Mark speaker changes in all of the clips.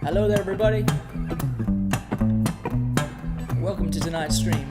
Speaker 1: Hello there, everybody. Welcome to tonight's stream.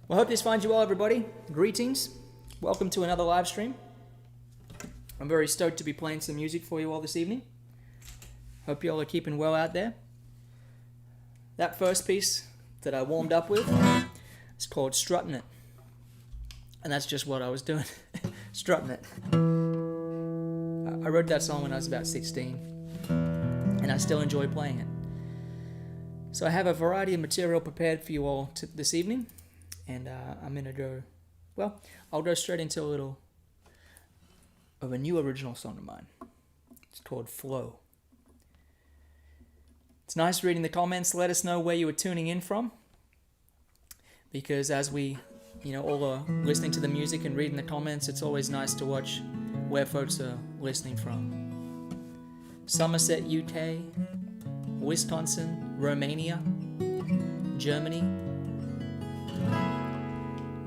Speaker 1: Well, I hope this finds you well, everybody. Greetings. Welcome to another live stream. I'm very stoked to be playing some music for you all this evening. Hope you all are keeping well out there. That first piece that I warmed up with is called Strutting It. And that's just what I was doing, strutting it. I wrote that song when I was about 16, and I still enjoy playing it. So I have a variety of material prepared for you all this evening. And I'm going to go, well, I'll go straight into a little of a new original song of mine. It's called Flow. It's nice reading the comments. Let us know where you were tuning in from. Because as we, all are listening to the music and reading the comments, it's always nice to watch where folks are listening from. Somerset, UK, Wisconsin, Romania, Germany.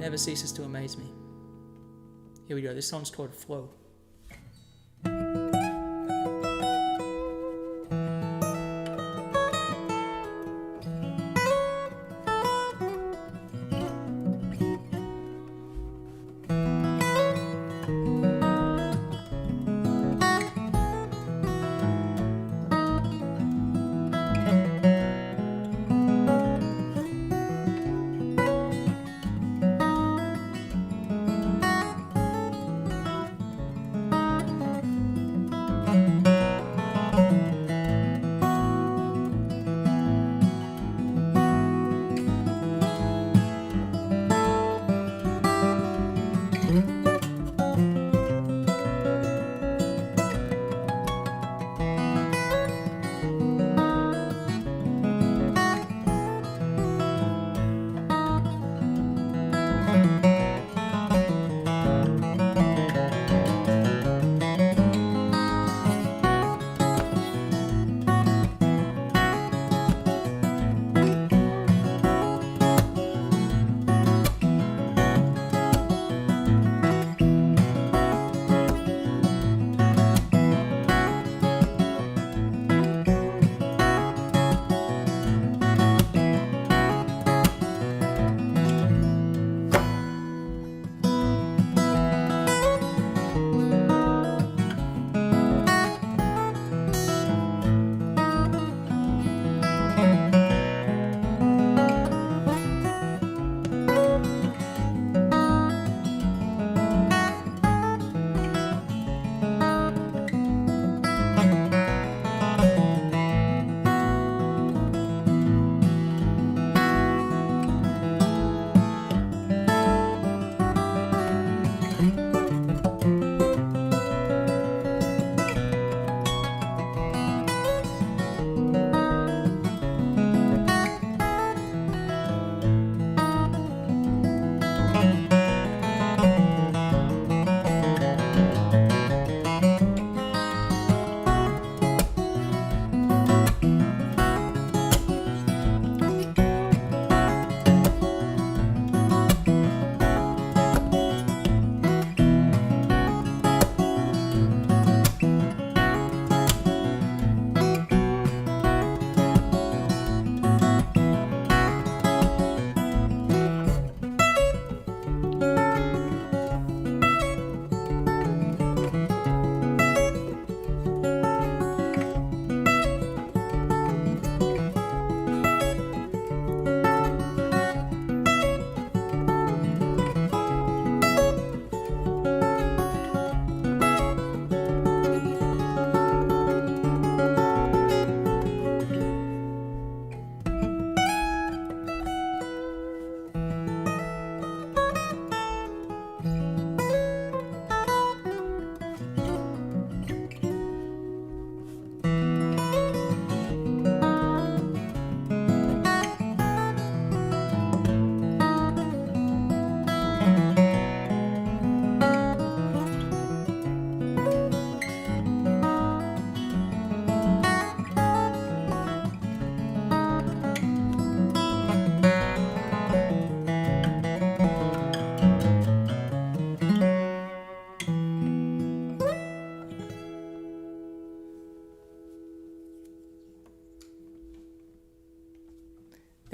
Speaker 1: Never ceases to amaze me. Here we go. This song's called Flow.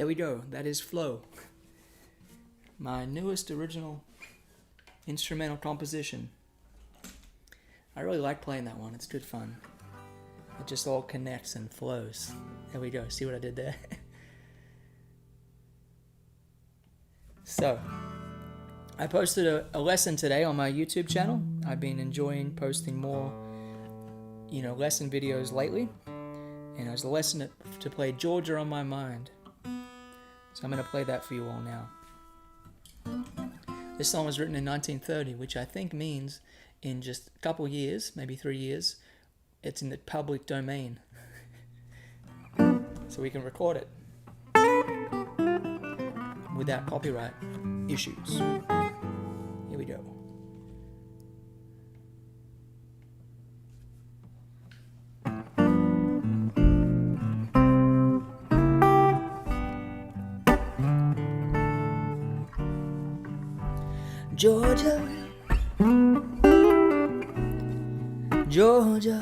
Speaker 1: There we go. That is Flow. My newest original instrumental composition. I really like playing that one. It's good fun. It just all connects and flows. There we go. See what I did there? So, I posted a lesson today on my YouTube channel. I've been enjoying posting more, lesson videos lately. And it was a lesson to play Georgia on My Mind. So I'm going to play that for you all now. This song was written in 1930, which I think means in just a couple years, maybe 3 years, it's in the public domain. So we can record it without copyright issues. Here we go. Georgia, Georgia,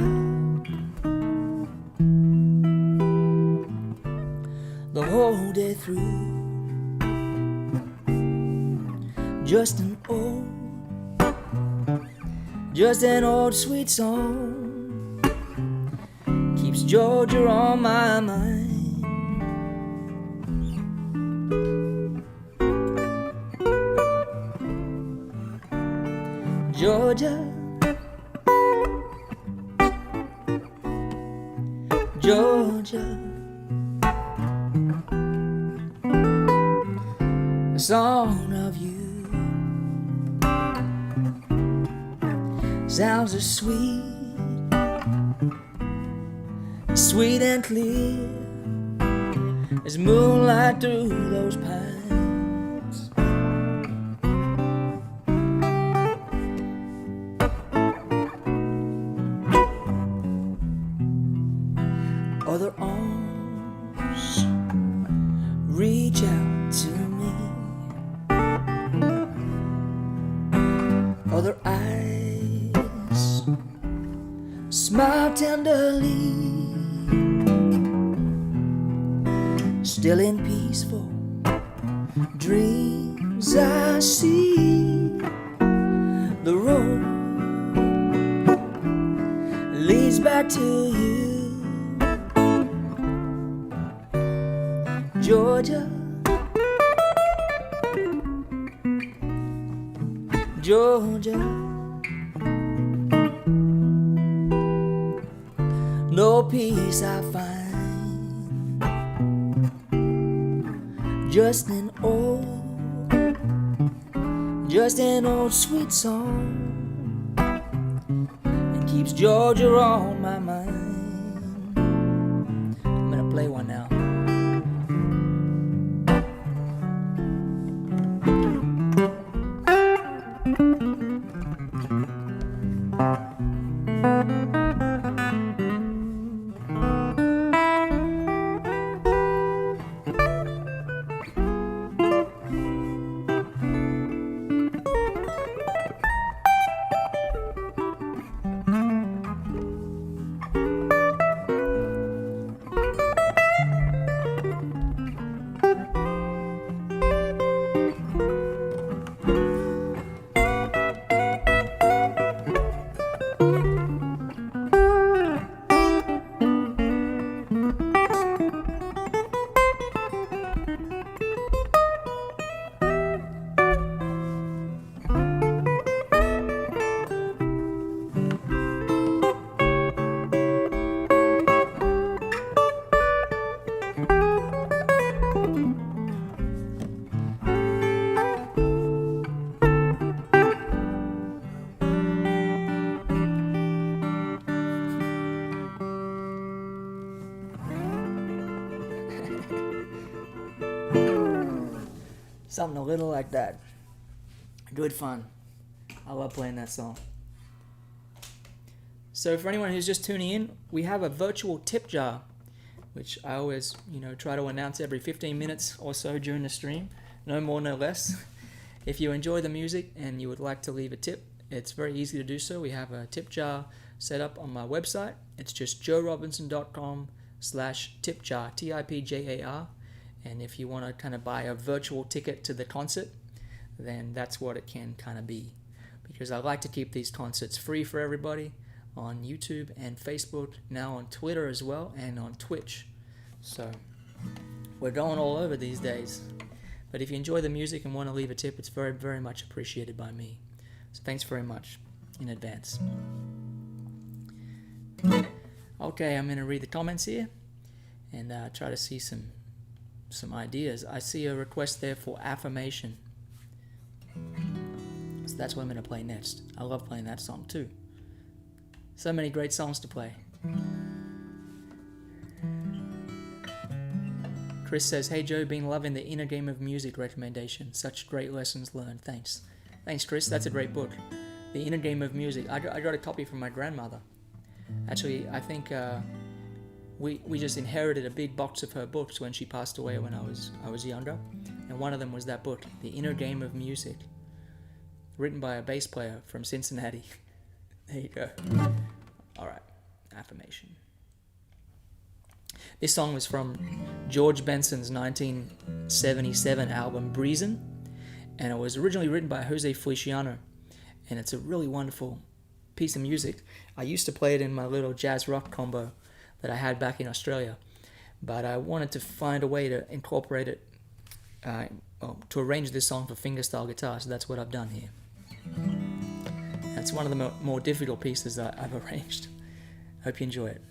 Speaker 1: the whole day through, just an old sweet song keeps Georgia on my mind. Georgia, Georgia, a song of you sounds as sweet, sweet and clear as moonlight through those pines. Other arms reach out to me, other eyes smile tenderly, still in peaceful dreams I see the road leads back to you. Georgia, Georgia, no peace I find, just an old sweet song, and keeps Georgia on my mind. I'm gonna play one now. Something a little like that. Good fun. I love playing that song. So for anyone who's just tuning in, we have a virtual tip jar, which I always, try to announce every 15 minutes or so during the stream. No more, no less. If you enjoy the music and you would like to leave a tip, it's very easy to do so. We have a tip jar set up on my website. It's just joerobinson.com/tipjar, TIPJAR. And if you want to kind of buy a virtual ticket to the concert, then that's what it can kind of be. Because I like to keep these concerts free for everybody on YouTube and Facebook, now on Twitter as well, and on Twitch. So we're going all over these days. But if you enjoy the music and want to leave a tip, it's very, very much appreciated by me. So thanks very much in advance. Okay, I'm going to read the comments here and try to see some ideas. I see a request there for Affirmation. So that's what I'm going to play next. I love playing that song too. So many great songs to play. Chris says, "Hey Joe, been loving the Inner Game of Music recommendation. Such great lessons learned. Thanks." Thanks, Chris. That's a great book. The Inner Game of Music. I got a copy from my grandmother. Actually, I think we just inherited a big box of her books when she passed away when I was younger. And one of them was that book, The Inner Game of Music, written by a bass player from Cincinnati. There you go. All right, Affirmation. This song was from George Benson's 1977 album Breezin', and it was originally written by Jose Feliciano, and it's a really wonderful piece of music. I used to play it in my little jazz rock combo that I had back in Australia, but I wanted to find a way to incorporate it, to arrange this song for fingerstyle guitar, so that's what I've done here. That's one of the more difficult pieces that I've arranged. Hope you enjoy it.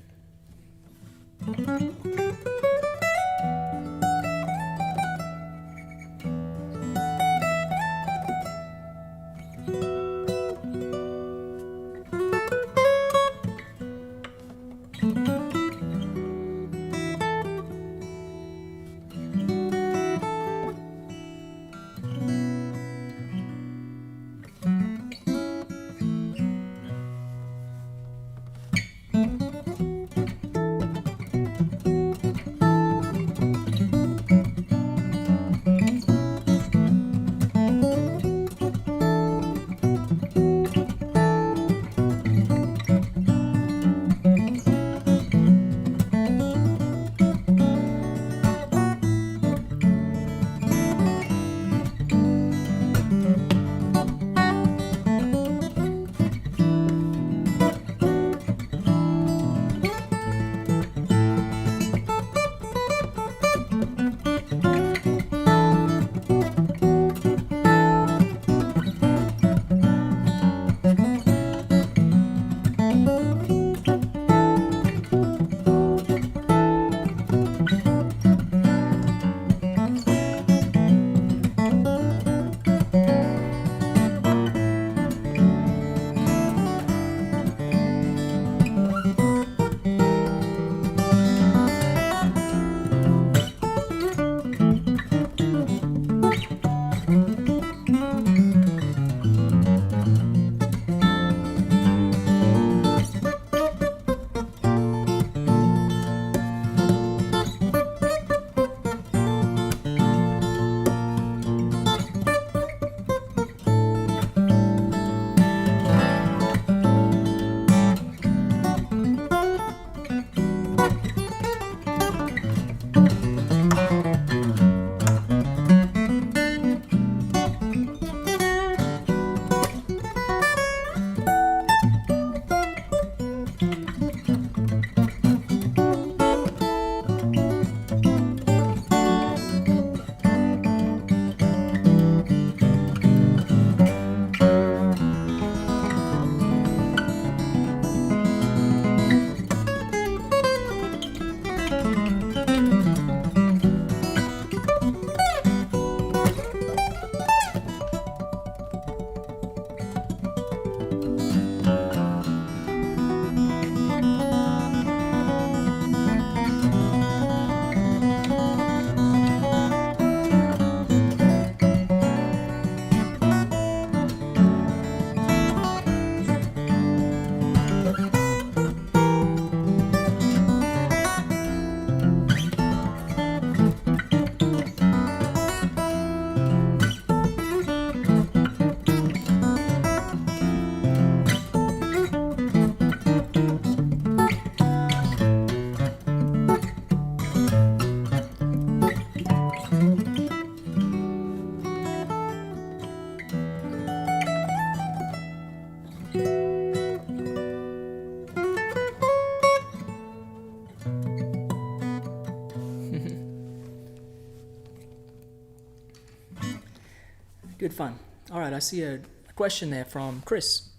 Speaker 1: Good fun. All right, I see a question there from Chris.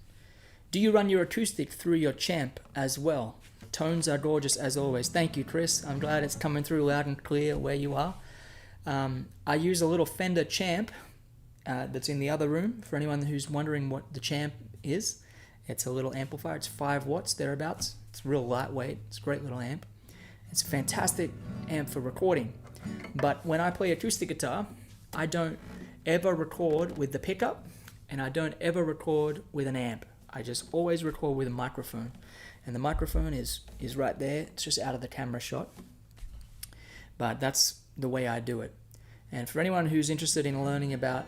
Speaker 1: Do you run your acoustic through your champ as well? Tones are gorgeous as always. Thank you, Chris. I'm glad it's coming through loud and clear where you are. I use a little Fender champ that's in the other room. For anyone who's wondering what the champ is, it's a little amplifier. It's 5 watts, thereabouts. It's real lightweight. It's a great little amp. It's a fantastic amp for recording. But when I play acoustic guitar, I don't ever record with the pickup, and I don't ever record with an amp. I just always record with a microphone, and the microphone is right there. It's just out of the camera shot, but that's the way I do it. And for anyone who's interested in learning about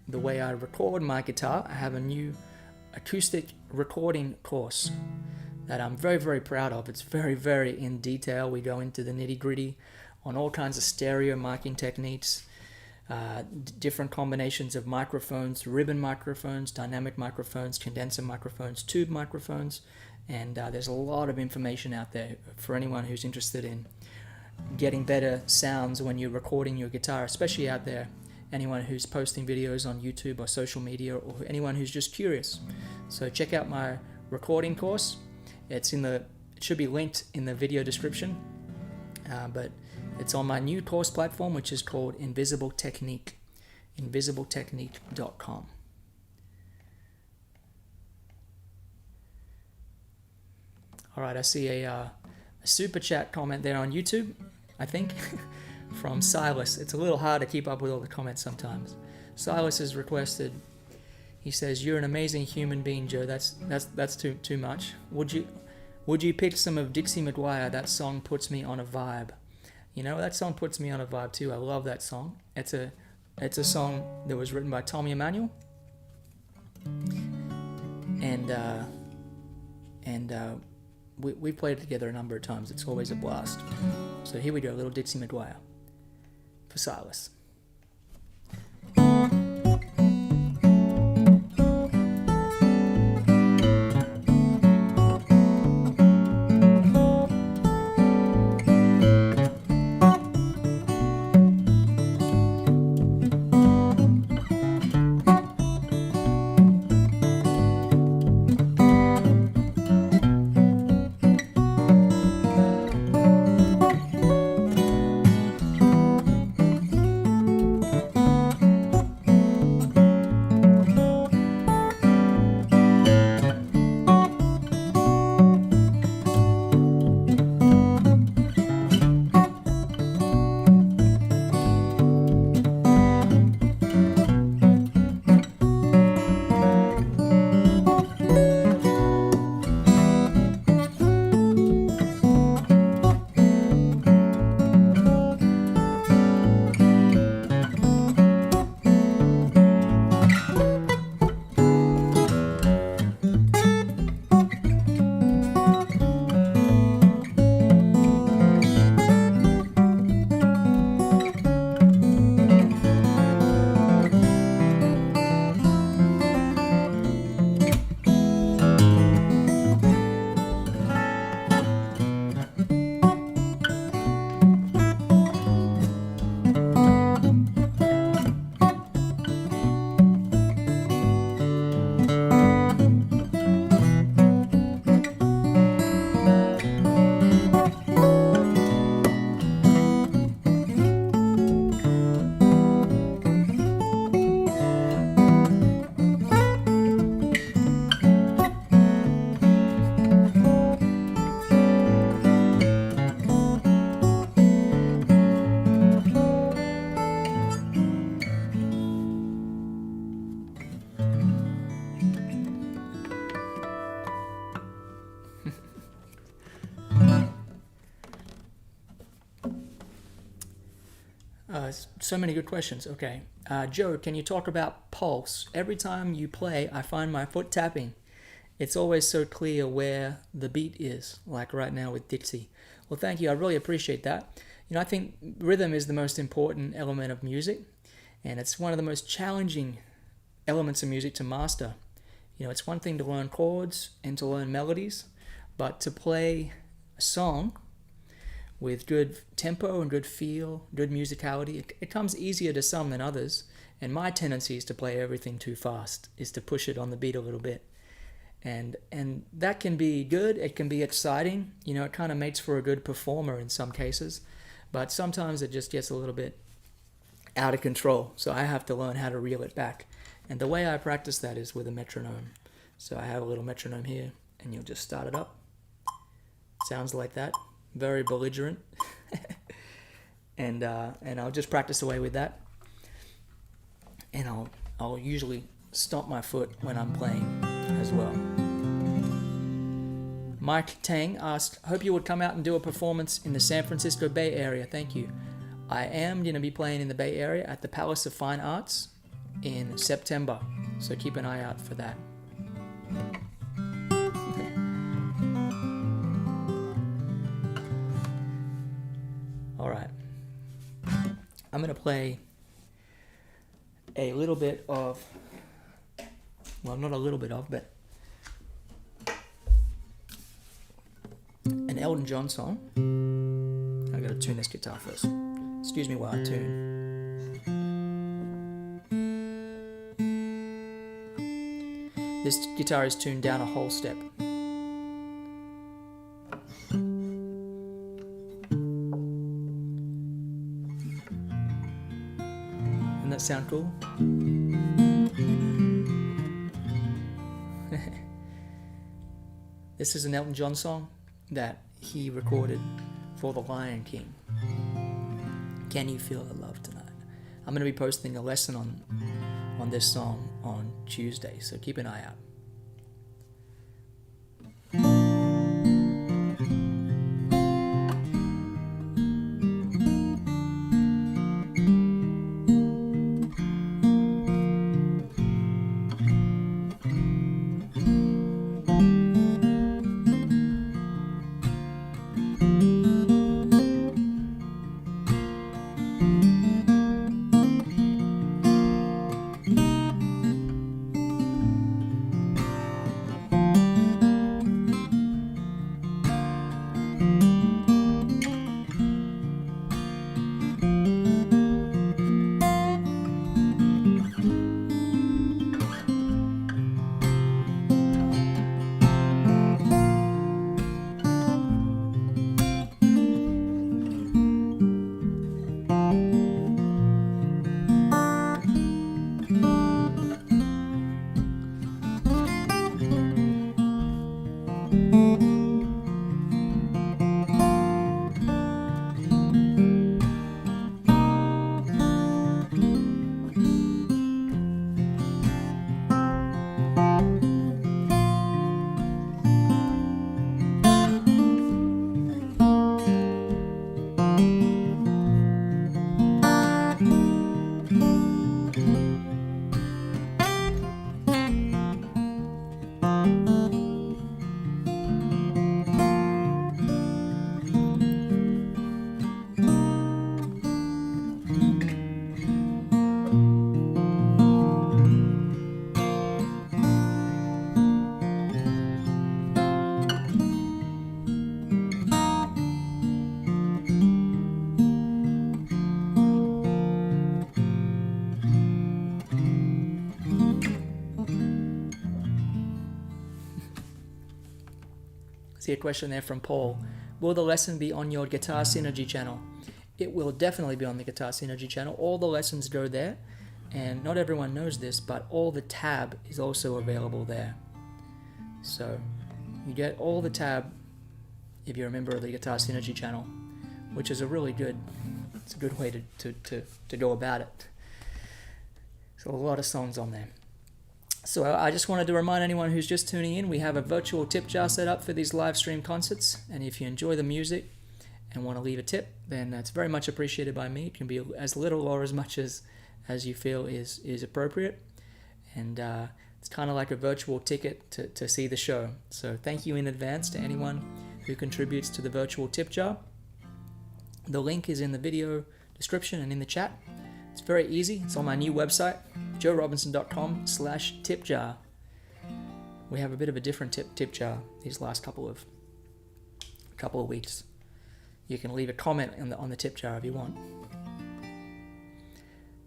Speaker 1: the way I record my guitar, I have a new acoustic recording course that I'm very, very proud of. It's very, very in detail. We go into the nitty-gritty on all kinds of stereo miking techniques, different combinations of microphones, ribbon microphones, dynamic microphones, condenser microphones, tube microphones, and there's a lot of information out there for anyone who's interested in getting better sounds when you're recording your guitar, especially out there, anyone who's posting videos on YouTube or social media, or anyone who's just curious. So check out my recording course. It should be linked in the video description, but it's on my new course platform, which is called Invisible Technique, invisibletechnique.com. All right, I see a super chat comment there on YouTube, I think, from Silas. It's a little hard to keep up with all the comments sometimes. Silas has requested, he says, "You're an amazing human being, Joe." That's too much. Would you pick some of Dixie McGuire? That song puts me on a vibe. You know, that song puts me on a vibe too. I love that song. It's a song that was written by Tommy Emmanuel, and we played it together a number of times. It's always a blast. So here we go, a little Dixie McGuire for Silas. So many good questions. Okay. Joe, can you talk about pulse? Every time you play, I find my foot tapping. It's always so clear where the beat is, like right now with Dixie. Well, thank you. I really appreciate that. You know, I think rhythm is the most important element of music, and it's one of the most challenging elements of music to master. it's one thing to learn chords and to learn melodies, but to play a song with good tempo and good feel, good musicality, it comes easier to some than others. And my tendency is to play everything too fast, is to push it on the beat a little bit. And that can be good, it can be exciting, it kind of makes for a good performer in some cases, but sometimes it just gets a little bit out of control, so I have to learn how to reel it back. And the way I practice that is with a metronome. So I have a little metronome here, and you'll just start it up. Sounds like that, very belligerent. and I'll just practice away with that. And I'll usually stomp my foot when I'm playing as well. Mike Tang asked, hope you would come out and do a performance in the San Francisco Bay Area. Thank you. I am going to be playing in the Bay Area at the Palace of Fine Arts in September, so keep an eye out for that. All right. I'm going to play a little bit of, well, not a little bit of, but an Elton John song. I gotta tune this guitar first. Excuse me while I tune. This guitar is tuned down a whole step. Doesn't that sound cool? This is an Elton John song that he recorded for The Lion King. Can You Feel the Love Tonight? I'm going to be posting a lesson on this song on Tuesday, so keep an eye out. See a question there from Paul. Will the lesson be on your Guitar Synergy channel? It will definitely be on the Guitar Synergy channel. All the lessons go there, and not everyone knows this, but all the tab is also available there. So you get all the tab if you're a member of the Guitar Synergy channel, which is a really good, it's a good way to go about it. So a lot of songs on there. So I just wanted to remind anyone who's just tuning in, we have a virtual tip jar set up for these live stream concerts, and if you enjoy the music and want to leave a tip, then that's very much appreciated by me. It can be as little or as much as you feel is appropriate, and it's kind of like a virtual ticket to see the show. So thank you in advance to anyone who contributes to the virtual tip jar. The link is in the video description and in the chat. It's very easy. It's on my new website, joerobinson.com/tipjar. we have a bit of a different tip jar these last couple of weeks. You can leave a comment on the tip jar if you want.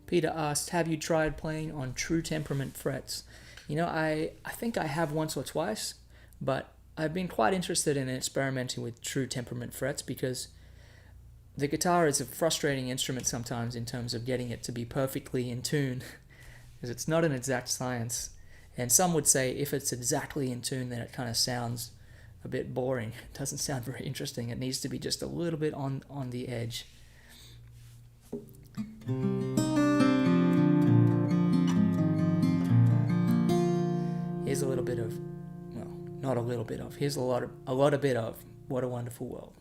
Speaker 1: Peter asked, have you tried playing on true temperament frets? You know, I think I have once or twice, but I've been quite interested in experimenting with true temperament frets because the guitar is a frustrating instrument sometimes in terms of getting it to be perfectly in tune, because it's not an exact science. And some would say if it's exactly in tune, then it kind of sounds a bit boring. It doesn't sound very interesting. It needs to be just a little bit on the edge. Here's a little bit of, well, not a little bit of, here's a lot of bit of What a Wonderful World.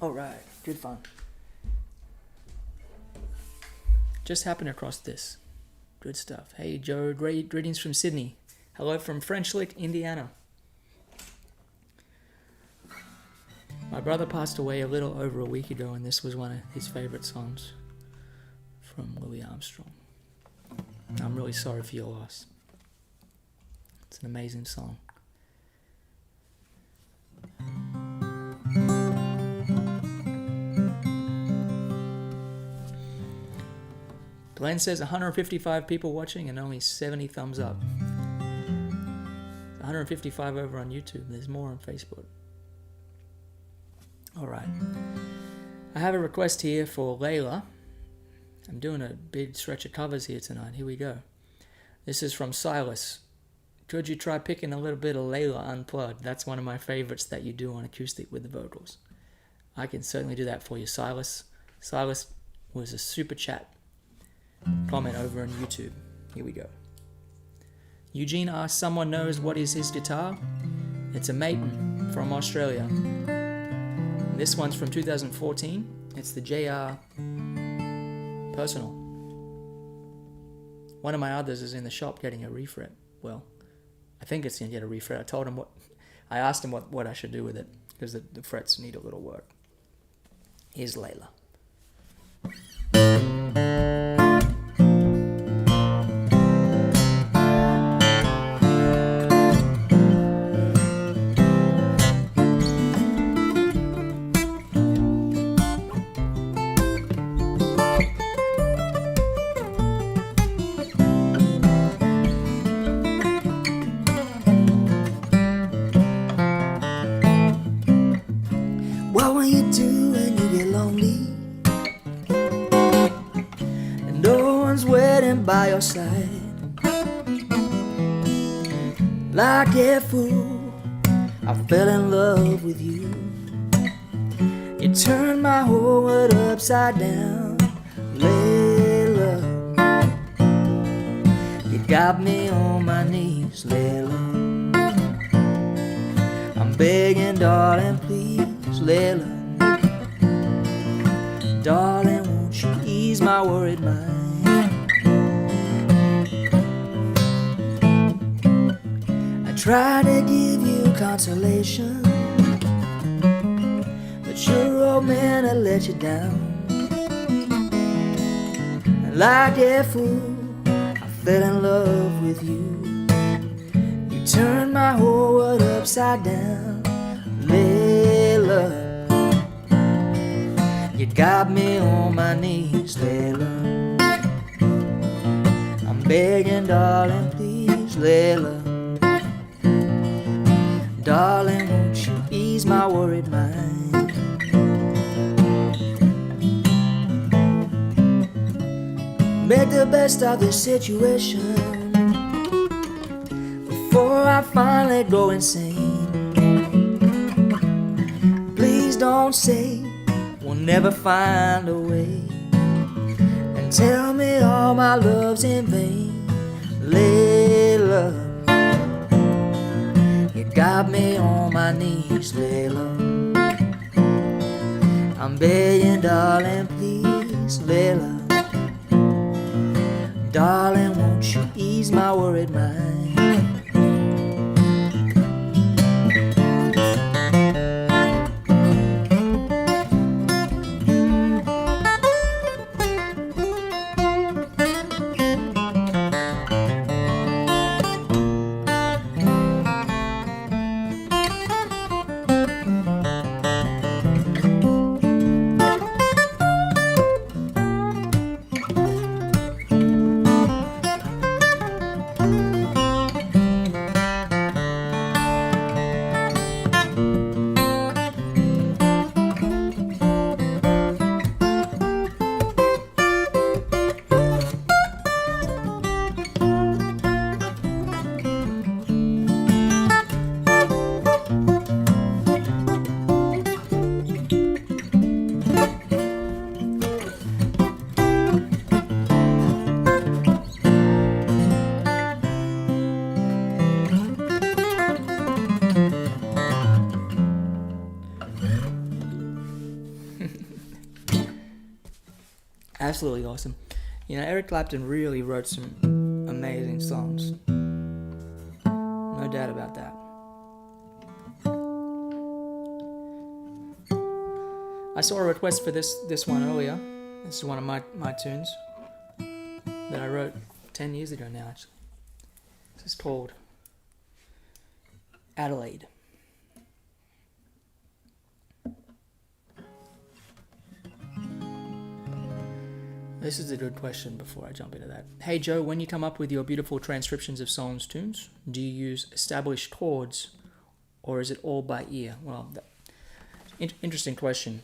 Speaker 1: All right, good fun. Just happened across this. Good stuff. Hey Joe, greetings from Sydney. Hello from French Lick, Indiana. My brother passed away a little over a week ago, and this was one of his favorite songs from Louis Armstrong. I'm really sorry for your loss. It's an amazing song. Glenn says 155 people watching and only 70 thumbs up. 155 over on YouTube. There's more on Facebook. Alright. I have a request here for Layla. I'm doing a big stretch of covers here tonight. Here we go. This is from Silas. Could you try picking a little bit of Layla Unplugged? That's one of my favorites that you do on acoustic with the vocals. I can certainly do that for you, Silas. Silas was a super chat comment over on YouTube. Here we go. Eugene asks, someone knows what is his guitar? It's a Maton from Australia. And this one's from 2014. It's the JR personal. One of my others is in the shop getting a refret. Well, I think it's going to get a refret. I asked him what I should do with it, because the frets need a little work. Here's Layla.
Speaker 2: What will you do when you get lonely and no one's waiting by your side? Like a fool, I fell in love with you. You turned my whole world upside down, Layla. You got me on my knees, Layla. I'm begging, darling, please, Layla. Darling, won't you ease my worried mind? I try to give you consolation, but your old man had let you down. And like a fool, I fell in love with you. You turned my whole world upside down, Layla. You got me on my knees, Layla. I'm begging, darling, please, Layla. Darling, won't you ease my worried mind? Make the best of this situation before I finally go insane. Please don't say we'll never find a way, and tell me all my love's in vain, Layla. You got me on my knees, Layla. I'm begging, darling, please, Layla. Darling, won't you ease my worried mind?
Speaker 1: Absolutely awesome. You know, Eric Clapton really wrote some amazing songs. No doubt about that. I saw a request for this one earlier. This is one of my tunes that I wrote 10 years ago now, actually. This is called Adelaide. This is a good question before I jump into that. Hey Joe, when you come up with your beautiful transcriptions of songs, tunes, do you use established chords or is it all by ear? Well, interesting question.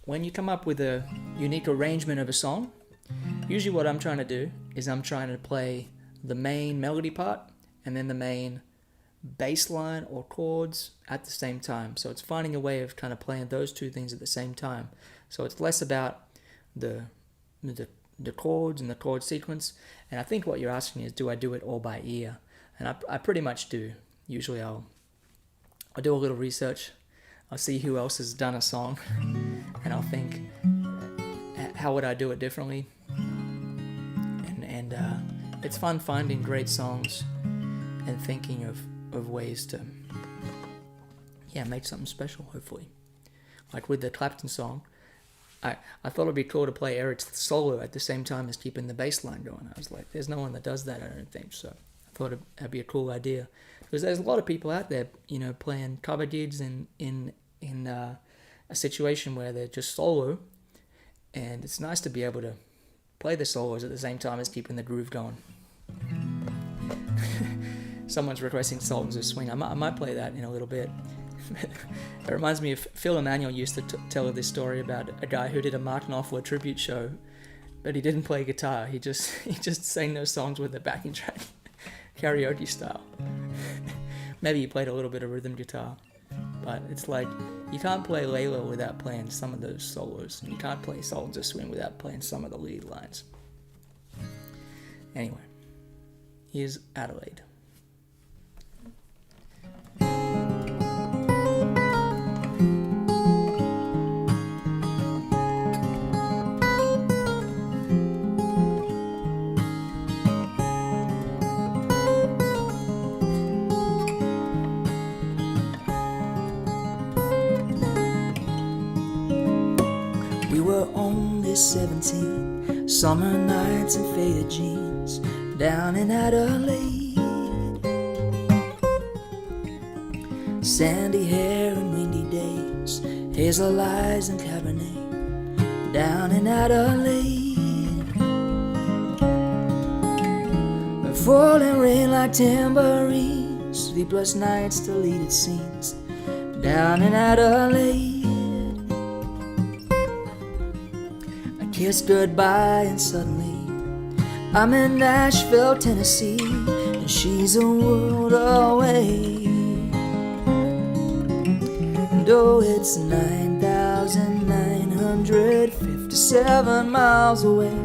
Speaker 1: When you come up with a unique arrangement of a song, usually what I'm trying to do is I'm trying to play the main melody part and then the main bass line or chords at the same time. So it's finding a way of kind of playing those two things at the same time. So it's less about the chords and the chord sequence. And I think what you're asking is, do I do it all by ear? And I pretty much do. Usually I'll do a little research. I'll see who else has done a song and I'll think, how would I do it differently? it's fun finding great songs and thinking of ways to make something special, hopefully. Like with the Clapton song, I thought it'd be cool to play Eric's solo at the same time as keeping the bass line going. I was like, there's no one that does that, I don't think. So I thought that'd be a cool idea. Because there's a lot of people out there, playing cover gigs in a situation where they're just solo, and it's nice to be able to play the solos at the same time as keeping the groove going. Someone's requesting songs of swing. I might play that in a little bit. It reminds me of Phil Emmanuel used to tell this story about a guy who did a Mark Knopfler tribute show, but he didn't play guitar. He just sang those songs with the backing track, karaoke style. Maybe he played a little bit of rhythm guitar, but it's like you can't play Layla without playing some of those solos, and you can't play Songs of Swing without playing some of the lead lines. Anyway, here's Adelaide.
Speaker 2: We were only 17, summer nights and faded jeans, down in Adelaide. Sandy hair and windy days, hazel eyes and Cabernet, down in Adelaide. Falling rain like tambourines, sleepless nights, deleted scenes, down in Adelaide. Kissed goodbye and suddenly I'm in Nashville, Tennessee, and she's a world away. And oh, it's 9,957 miles away.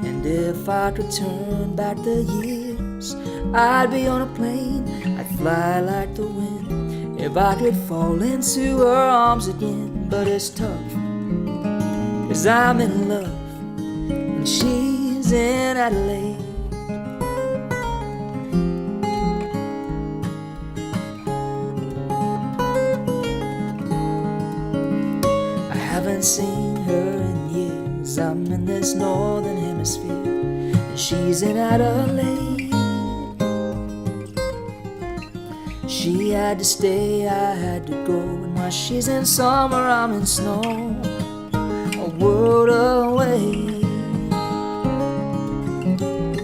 Speaker 2: And if I could turn back the years, I'd be on a plane, I'd fly like the wind. If I could fall into her arms again, but it's tough, 'cause I'm in love and she's in Adelaide. I haven't seen her in years, I'm in this northern hemisphere, and she's in Adelaide. She had to stay, I had to go, and while she's in summer, I'm in snow, a world away.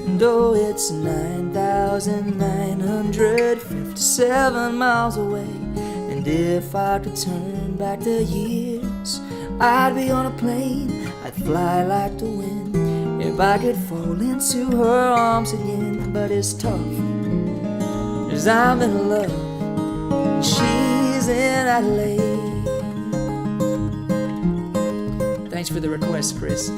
Speaker 2: And oh, it's 9,957 miles away. And if I could turn back the years, I'd be on a plane, I'd fly like the wind. If I could fall into her arms again, but it's tough, 'cause I'm in love and she's in Adelaide.
Speaker 1: Thanks for the request, Chris.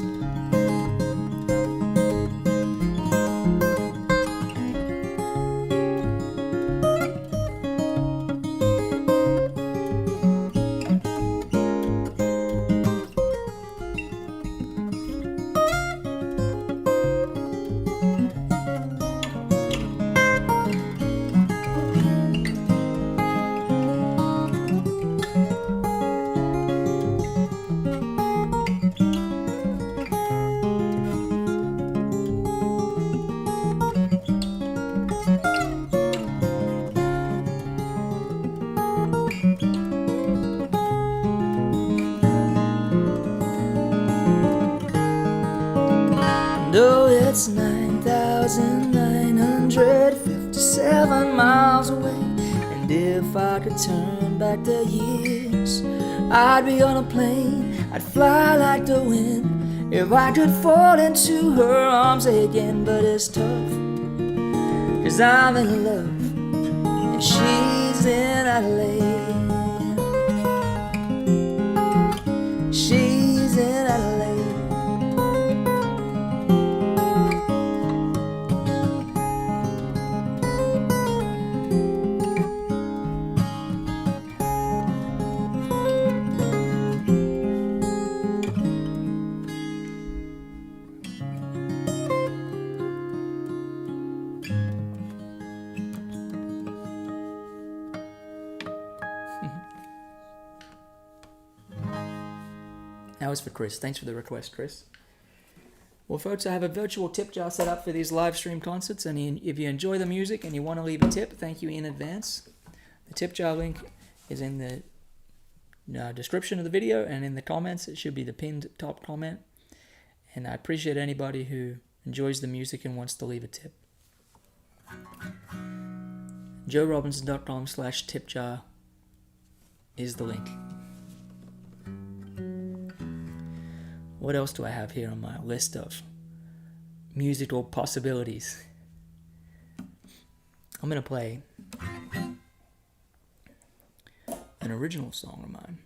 Speaker 2: No, it's 9,957 miles away. And if I could turn back the years, I'd be on a plane, I'd fly like the wind. If I could fall into her arms again, but it's tough, 'cause I'm in love and she's in Adelaide. She's in Adelaide.
Speaker 1: was for Chris. Thanks for the request, Chris. Well, folks, I have a virtual tip jar set up for these live stream concerts, and if you enjoy the music and you want to leave a tip, thank you in advance. The tip jar link is in the description of the video and in the comments. It should be the pinned top comment. And I appreciate anybody who enjoys the music and wants to leave a tip. joerobinson.com/tipjar is the link. What else do I have here on my list of musical possibilities? I'm going to play an original song of mine.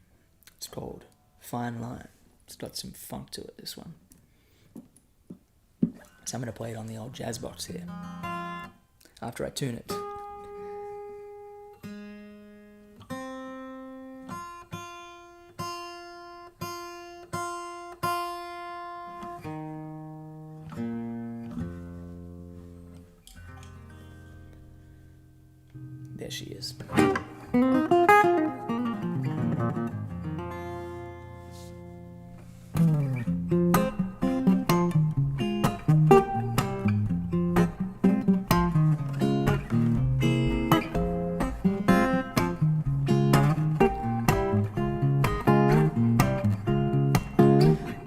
Speaker 1: It's called Fine Line. It's got some funk to it, this one. So I'm going to play it on the old jazz box here after I tune it. There she is.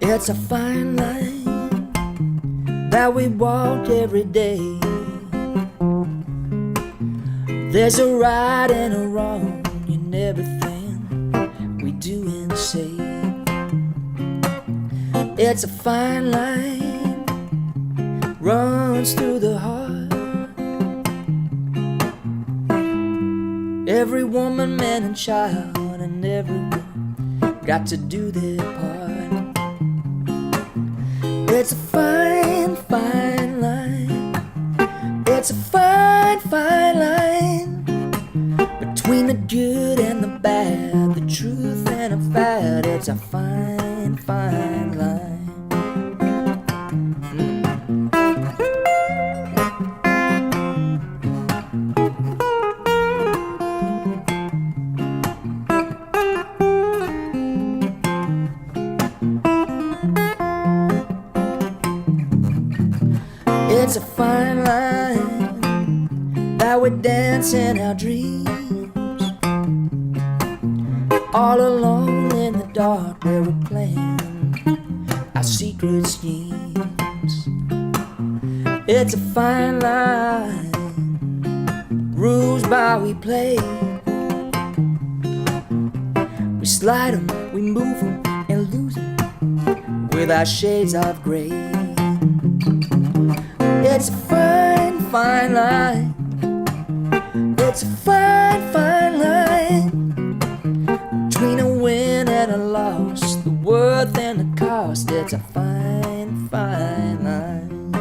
Speaker 1: It's a fine line that we walk every day. There's a right and a wrong in everything we do and say. It's a fine line, runs through the heart. Every woman, man and child, and everyone got to do their part. It's a fine, fine line. It's a fine, fine line between the good and the bad, the truth and a fad. It's a fine, fine line. It's a fine line that we dance in our dreams, all alone in the dark where we're playing our secret schemes. It's a fine line, rules by we play. We slide 'em, we move 'em and lose 'em with our shades of grey. It's a fine, fine line. It's a fine, fine line between a win and a loss, the worth and the cost. It's a fine, fine line.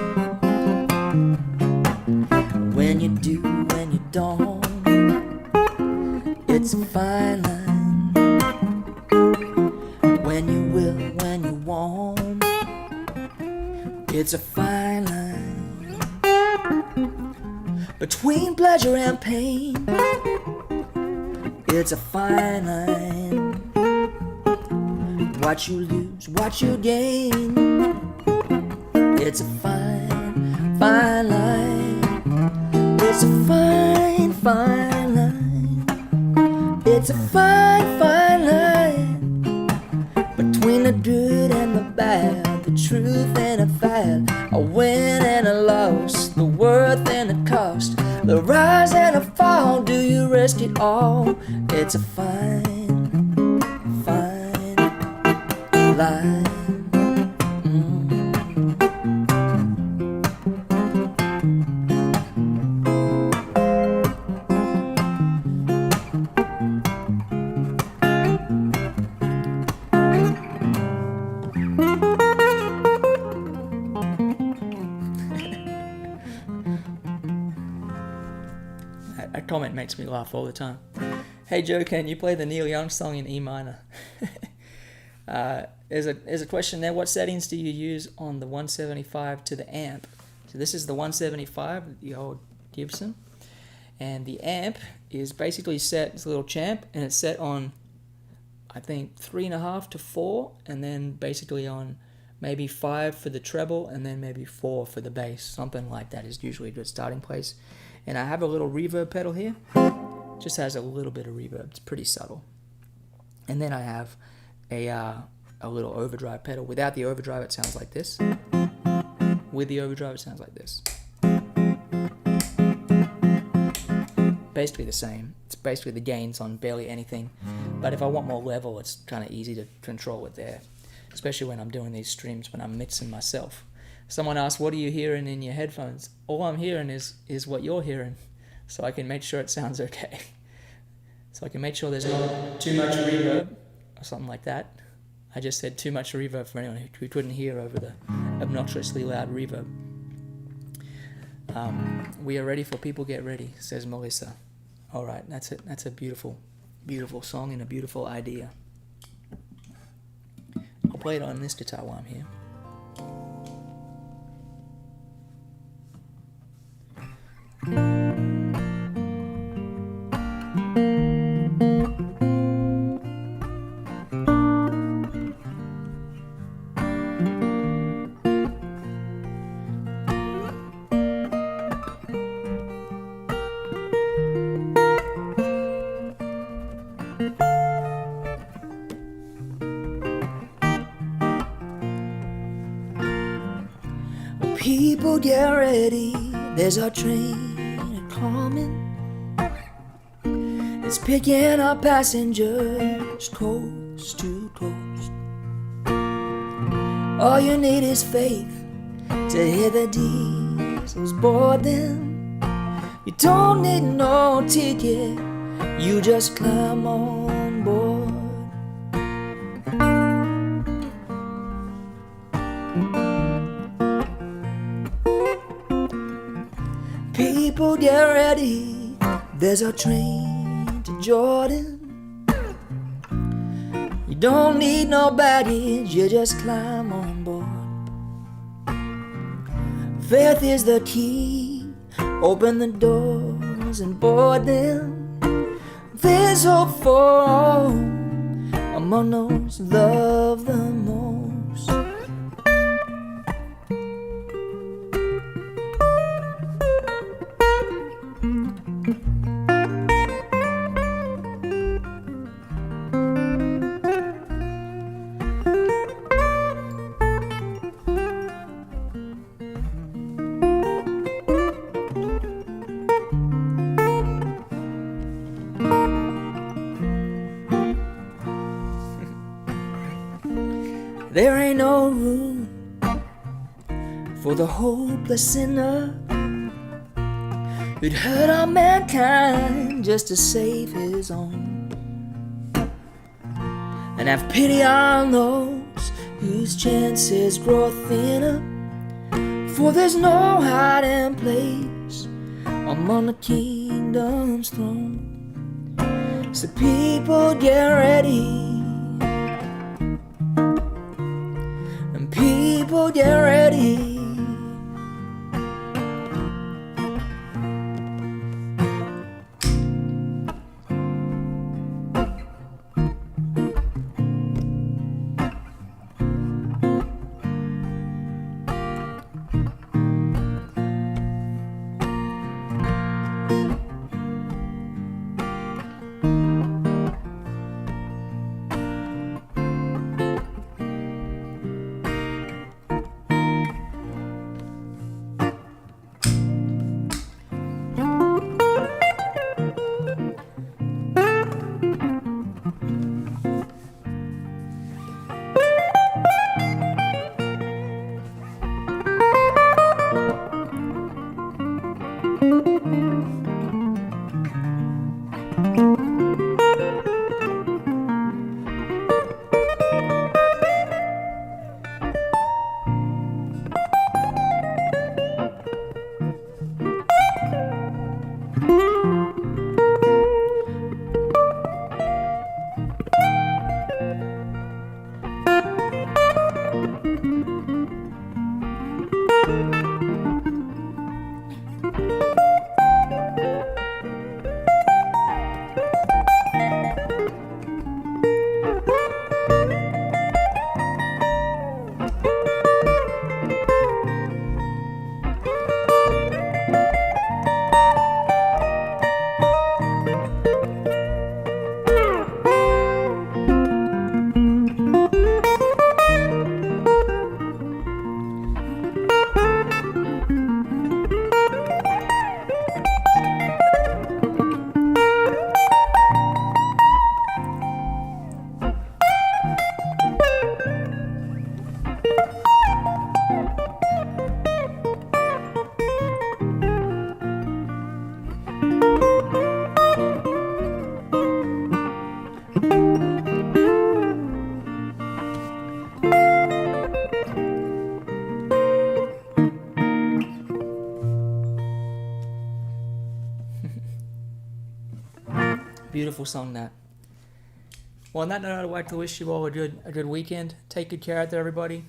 Speaker 1: When you do, when you don't, it's a fine line. When you will, when you won't, it's a fine line. Between pleasure and pain, it's a fine line. What you lose, what you gain, it's a fine, fine line. It's a fine, fine line. It's a fine, fine line between the good and the bad, the truth and a fad, a win and a loss, the worth and the cost, the rise and a fall. Do you risk it all? It's a fine, fine line. A comment makes me laugh all the time. Hey Joe, can you play the Neil Young song in E minor? There's a question there. What settings do you use on the 175 to the amp? So this is the 175, the old Gibson, and the amp is basically set. It's a little champ, and it's set on. I think 3.5 to 4, and then basically on maybe 5 for the treble, and then maybe 4 for the bass. Something like that is usually a good starting place. And I have a little reverb pedal here. Just has a little bit of reverb. It's pretty subtle. And then I have a little overdrive pedal. Without the overdrive, it sounds like this. With the overdrive, it sounds like this. Basically the same. It's basically the gains on barely anything. But if I want more level, it's kind of easy to control it there. Especially when I'm doing these streams, when I'm mixing myself. Someone asked, what are you hearing in your headphones? All I'm hearing is what you're hearing. So I can make sure it sounds okay. So I can make sure there's not too much reverb or something like that. I just said too much reverb for anyone who couldn't hear over the obnoxiously loud reverb. We are ready for People Get Ready, says Melissa. All right, that's it. That's a beautiful, beautiful song and a beautiful idea. I'll play it on this guitar while I'm here.
Speaker 2: People get ready, there's our train a-coming. It's picking up passengers coast to coast. All you need is faith to hear the diesels board them. You don't need no ticket, you just climb on board. People get ready, there's a train to Jordan. You don't need no baggage, you just climb on board. Faith is the key, open the doors and board them. There's hope for all among those love the most. There ain't no room for the hopeless sinner who'd hurt all mankind just to save his own, and have pity on those whose chances grow thinner. For there's no hiding place among the kingdom's throne. So people get ready, people get ready.
Speaker 1: Beautiful song, that. Well, on that note, I'd like to wish you all a good weekend. Take good care out there, everybody.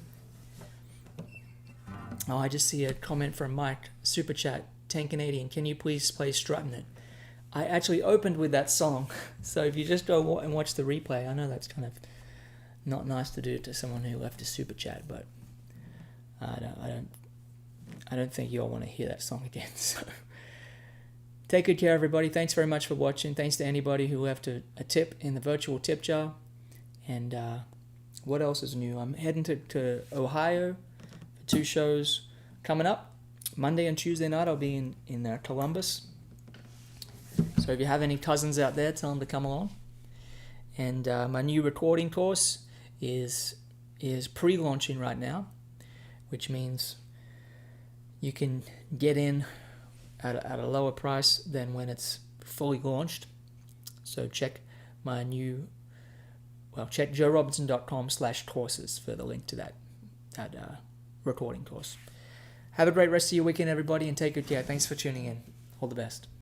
Speaker 1: Oh, I just see a comment from Mike. Super chat. 10 Canadian. Can you please play Strutting It? I actually opened with that song. So if you just go and watch the replay, I know that's kind of not nice to do to someone who left a super chat, but I don't think you all want to hear that song again. So take good care, everybody. Thanks very much for watching. Thanks to anybody who left a tip in the virtual tip jar. And what else is new? I'm heading to Ohio for 2 shows coming up. Monday and Tuesday night I'll be in Columbus. So if you have any cousins out there, tell them to come along. And my new recording course is pre-launching right now, which means you can get in at a lower price than when it's fully launched. So check check joerobinson.com/courses for the link to that recording course. Have a great rest of your weekend, everybody, and take good care. Thanks for tuning in. All the best.